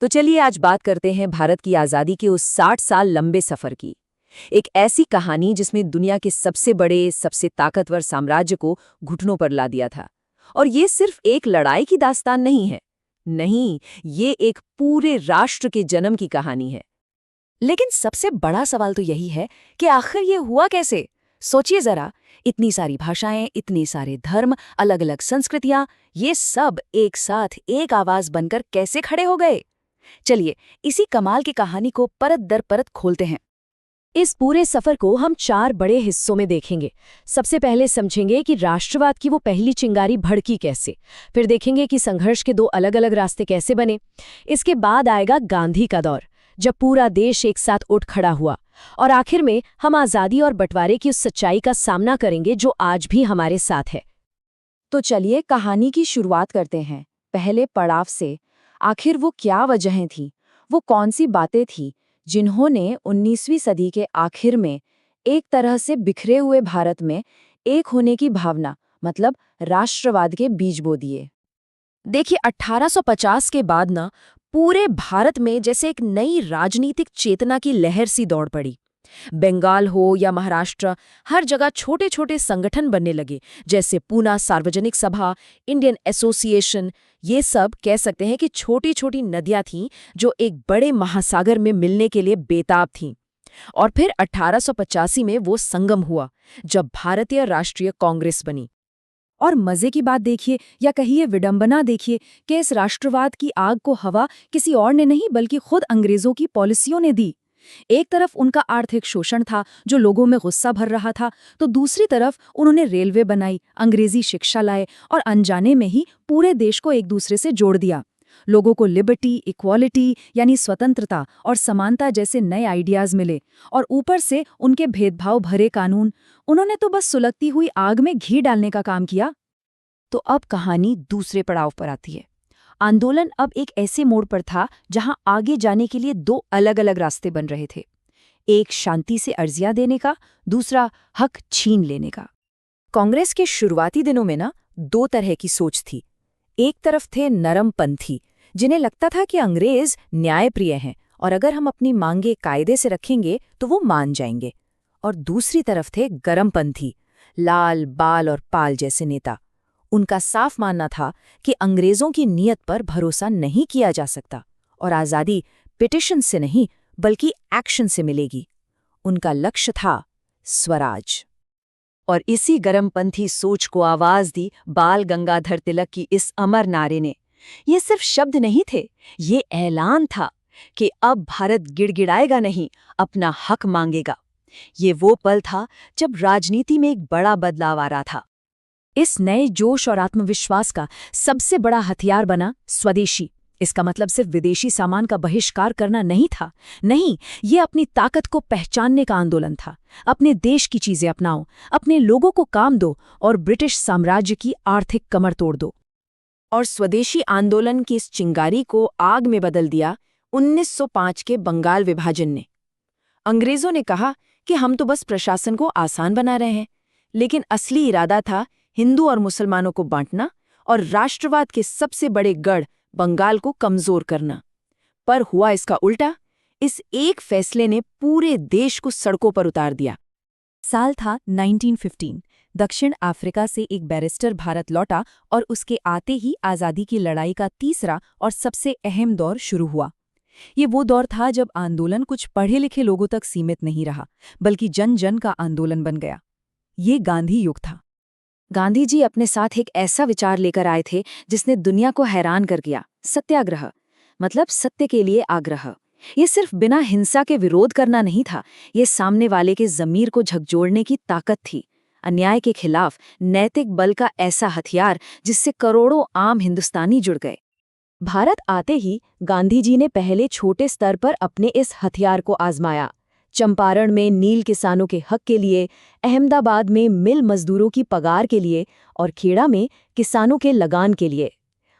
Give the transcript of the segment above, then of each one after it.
तो चलिए आज बात करते हैं भारत की आज़ादी के उस 60 साल लंबे सफ़र की। एक ऐसी कहानी जिसमें दुनिया के सबसे बड़े, सबसे ताकतवर साम्राज्य को घुटनों पर ला दिया था। और ये सिर्फ एक लड़ाई की दास्तान नहीं है। नहीं, ये एक पूरे राष्ट्र के जन्म की कहानी है। लेकिन सबसे बड़ा सवाल तो यही है कि आखिर ये हुआ कैसे। सोचिए जरा, इतनी सारी भाषाएं, इतने सारे धर्म, अलग अलग संस्कृतियां, ये सब एक साथ एक आवाज बनकर कैसे खड़े हो गए। चलिए इसी कमाल की कहानी को परत दर परत खोलते हैं। इस पूरे सफर को हम 4 बड़े हिस्सों में देखेंगे। सबसे पहले समझेंगे कि राष्ट्रवाद की वो पहली चिंगारी भड़की कैसे। फिर देखेंगे कि संघर्ष के 2 अलग-अलग रास्ते कैसे बने। इसके बाद आएगा गांधी का दौर, जब पूरा देश एक साथ उठ खड़ा हुआ। और आखिर में हम आज़ादी और बंटवारे की उस सच्चाई का सामना करेंगे जो आज भी हमारे साथ है। तो चलिए कहानी की शुरुआत करते हैं, पहले पड़ाव से। आखिर वो क्या वजहें थीं, वो कौन सी बातें थीं जिन्होंने 19वीं सदी के आखिर में एक तरह से बिखरे हुए भारत में एक होने की भावना, मतलब राष्ट्रवाद के बीज बो दिए। देखिए 1850 के बाद ना पूरे भारत में जैसे एक नई राजनीतिक चेतना की लहर सी दौड़ पड़ी। बंगाल हो या महाराष्ट्र, हर जगह छोटे छोटे संगठन बनने लगे, जैसे पूना सार्वजनिक सभा, इंडियन एसोसिएशन। ये सब कह सकते हैं कि छोटी छोटी नदियां थीं जो एक बड़े महासागर में मिलने के लिए बेताब थीं। और फिर 1885 में वो संगम हुआ, जब भारतीय राष्ट्रीय कांग्रेस बनी। और मजे की बात देखिए, या कहिए विडंबना देखिए, कि इस राष्ट्रवाद की आग को हवा किसी और ने नहीं बल्कि खुद अंग्रेजों की पॉलिसियों ने दी। एक तरफ उनका आर्थिक शोषण था जो लोगों में गुस्सा भर रहा था, तो दूसरी तरफ उन्होंने रेलवे बनाई, अंग्रेजी शिक्षा लाए और अनजाने में ही पूरे देश को एक दूसरे से जोड़ दिया। लोगों को लिबर्टी, इक्वालिटी यानी स्वतंत्रता और समानता जैसे नए आइडियाज मिले, और ऊपर से उनके भेदभाव भरे कानून। उन्होंने तो बस सुलगती हुई आग में घी डालने का काम किया। तो अब कहानी दूसरे पड़ाव पर आती है। आंदोलन अब एक ऐसे मोड़ पर था जहां आगे जाने के लिए 2 अलग-अलग रास्ते बन रहे थे। एक शांति से अर्जियां देने का, दूसरा हक छीन लेने का। कांग्रेस के शुरुआती दिनों में ना 2 तरह की सोच थी। एक तरफ थे नरमपंथी, जिन्हें लगता था कि अंग्रेज न्यायप्रिय हैं और अगर हम अपनी मांगे कायदे से रखेंगे तो वो मान जाएंगे। और दूसरी तरफ थे गरमपंथी, लाल, बाल और पाल जैसे नेता। उनका साफ मानना था कि अंग्रेजों की नीयत पर भरोसा नहीं किया जा सकता और आज़ादी पिटिशन से नहीं बल्कि एक्शन से मिलेगी। उनका लक्ष्य था स्वराज। और इसी गरमपंथी सोच को आवाज दी बाल गंगाधर तिलक की इस अमर नारे ने। ये सिर्फ शब्द नहीं थे, ये ऐलान था कि अब भारत गिड़गिड़ाएगा नहीं, अपना हक मांगेगा। ये वो पल था जब राजनीति में एक बड़ा बदलाव आ रहा था। इस नए जोश और आत्मविश्वास का सबसे बड़ा हथियार बना स्वदेशी। इसका मतलब सिर्फ विदेशी सामान का बहिष्कार करना नहीं था। नहीं, ये अपनी ताकत को पहचानने का आंदोलन था। अपने देश की चीजें अपनाओ, अपने लोगों को काम दो और ब्रिटिश साम्राज्य की आर्थिक कमर तोड़ दो। और स्वदेशी आंदोलन की इस चिंगारी को आग में बदल दिया 1905 के बंगाल विभाजन ने। अंग्रेजों ने कहा कि हम तो बस प्रशासन को आसान बना रहे हैं, लेकिन असली इरादा था हिंदू और मुसलमानों को बांटना और राष्ट्रवाद के सबसे बड़े गढ़ बंगाल को कमजोर करना। पर हुआ इसका उल्टा। इस एक फैसले ने पूरे देश को सड़कों पर उतार दिया। साल था 1915। दक्षिण अफ्रीका से एक बैरिस्टर भारत लौटा और उसके आते ही आज़ादी की लड़ाई का तीसरा और सबसे अहम दौर शुरू हुआ। ये वो दौर था जब आंदोलन कुछ पढ़े लिखे लोगों तक सीमित नहीं रहा, बल्कि जन जन का आंदोलन बन गया। ये गांधी युग था। गांधी जी अपने साथ एक ऐसा विचार लेकर आए थे जिसने दुनिया को हैरान कर दिया। सत्याग्रह, मतलब सत्य के लिए आग्रह। ये सिर्फ बिना हिंसा के विरोध करना नहीं था, ये सामने वाले के ज़मीर को झकझोरने की ताकत थी। अन्याय के खिलाफ नैतिक बल का ऐसा हथियार जिससे करोड़ों आम हिंदुस्तानी जुड़ गए। भारत आते ही गांधी जी ने पहले छोटे स्तर पर अपने इस हथियार को आजमाया। चंपारण में नील किसानों के हक के लिए, अहमदाबाद में मिल मजदूरों की पगार के लिए और खेड़ा में किसानों के लगान के लिए।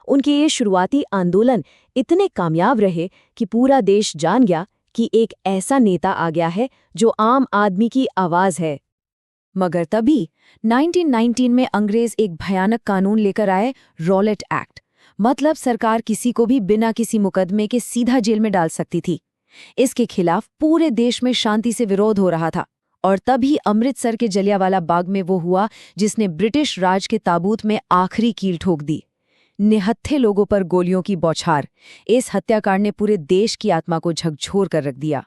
उनके ये शुरुआती आंदोलन इतने कामयाब रहे कि पूरा देश जान गया कि एक ऐसा नेता आ गया है जो आम आदमी की आवाज है। मगर तभी 1919 में अंग्रेज एक भयानक कानून लेकर आए, रॉलेट एक्ट। मतलब सरकार किसी को भी बिना किसी मुकदमे के सीधा जेल में डाल सकती थी। इसके खिलाफ पूरे देश में शांति से विरोध हो रहा था। और तभी अमृतसर के जलियांवाला बाग में वो हुआ जिसने ब्रिटिश राज के ताबूत में आखिरी कील ठोक दी। निहत्थे लोगों पर गोलियों की बौछार। इस हत्याकांड ने पूरे देश की आत्मा को झकझोर कर रख दिया।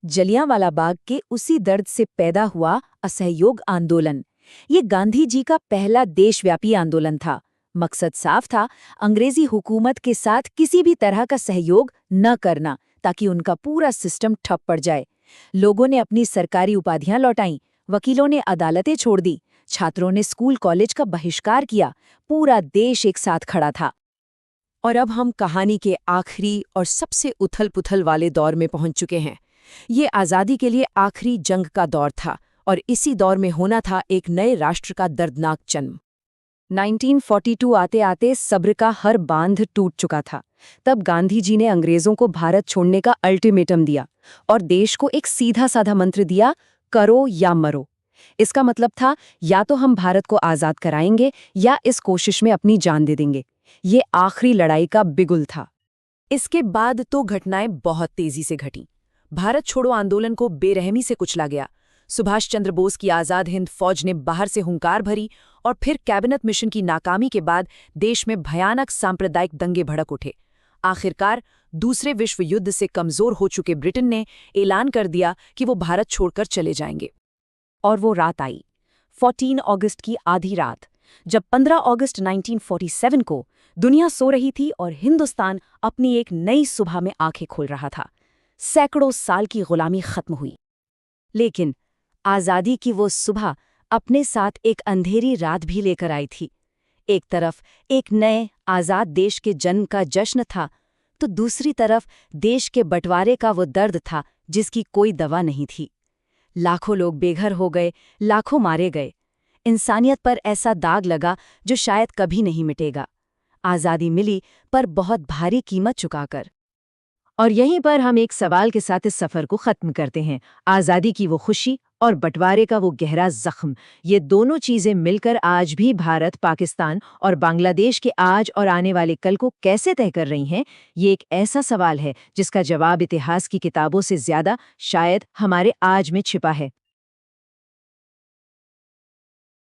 जलियांवाला बाग के उसी दर्द से पैदा हुआ असहयोग आंदोलन। ये गांधी जी का पहला देशव्यापी आंदोलन था। मकसद साफ था, अंग्रेजी हुकूमत के साथ किसी भी तरह का सहयोग न करना, ताकि उनका पूरा सिस्टम ठप पड़ जाए। लोगों ने अपनी सरकारी उपाधियां लौटाईं, वकीलों ने अदालतें छोड़ दी, छात्रों ने स्कूल कॉलेज का बहिष्कार किया। पूरा देश एक साथ खड़ा था। और अब हम कहानी के आखिरी और सबसे उथल-पुथल वाले दौर में पहुंच चुके हैं। ये आज़ादी के लिए आखिरी जंग का दौर था और इसी दौर में होना था एक नए राष्ट्र का दर्दनाक जन्म। 1942 आते आते सब्र का हर बांध टूट चुका था। तब गांधी जी ने अंग्रेजों को भारत छोड़ने का अल्टीमेटम दिया और देश को एक सीधा साधा मंत्र दिया, करो या मरो। इसका मतलब था, या तो हम भारत को आज़ाद कराएंगे या इस कोशिश में अपनी जान दे देंगे। ये आखिरी लड़ाई का बिगुल था। इसके बाद तो घटनाएं बहुत तेजी से घटीं। भारत छोड़ो आंदोलन को बेरहमी से कुचला गया। सुभाष चंद्र बोस की आज़ाद हिंद फौज ने बाहर से हुंकार भरी और फिर कैबिनेट मिशन की नाकामी के बाद देश में भयानक सांप्रदायिक दंगे भड़क उठे। आखिरकार दूसरे विश्व युद्ध से कमजोर हो चुके ब्रिटेन ने ऐलान कर दिया कि वो भारत छोड़कर चले जाएंगे। और वो रात आई, 14 अगस्त की आधी रात, जब 15 अगस्त 1947 को दुनिया सो रही थी और हिंदुस्तान अपनी एक नई सुबह में आंखें खोल रहा था। सैकड़ों साल की गुलामी खत्म हुई। लेकिन आज़ादी की वो सुबह अपने साथ एक अंधेरी रात भी लेकर आई थी। एक तरफ एक नए आज़ाद देश के जन्म का जश्न था, तो दूसरी तरफ देश के बंटवारे का वो दर्द था जिसकी कोई दवा नहीं थी। लाखों लोग बेघर हो गए, लाखों मारे गए। इंसानियत पर ऐसा दाग लगा जो शायद कभी नहीं मिटेगा। आज़ादी मिली, पर बहुत भारी कीमत चुकाकर। और यहीं पर हम एक सवाल के साथ इस सफ़र को ख़त्म करते हैं। आज़ादी की वो खुशी और बंटवारे का वो गहरा ज़ख्म, ये दोनों चीज़ें मिलकर आज भी भारत, पाकिस्तान और बांग्लादेश के आज और आने वाले कल को कैसे तय कर रही हैं? ये एक ऐसा सवाल है जिसका जवाब इतिहास की किताबों से ज़्यादा शायद हमारे आज में छिपा है।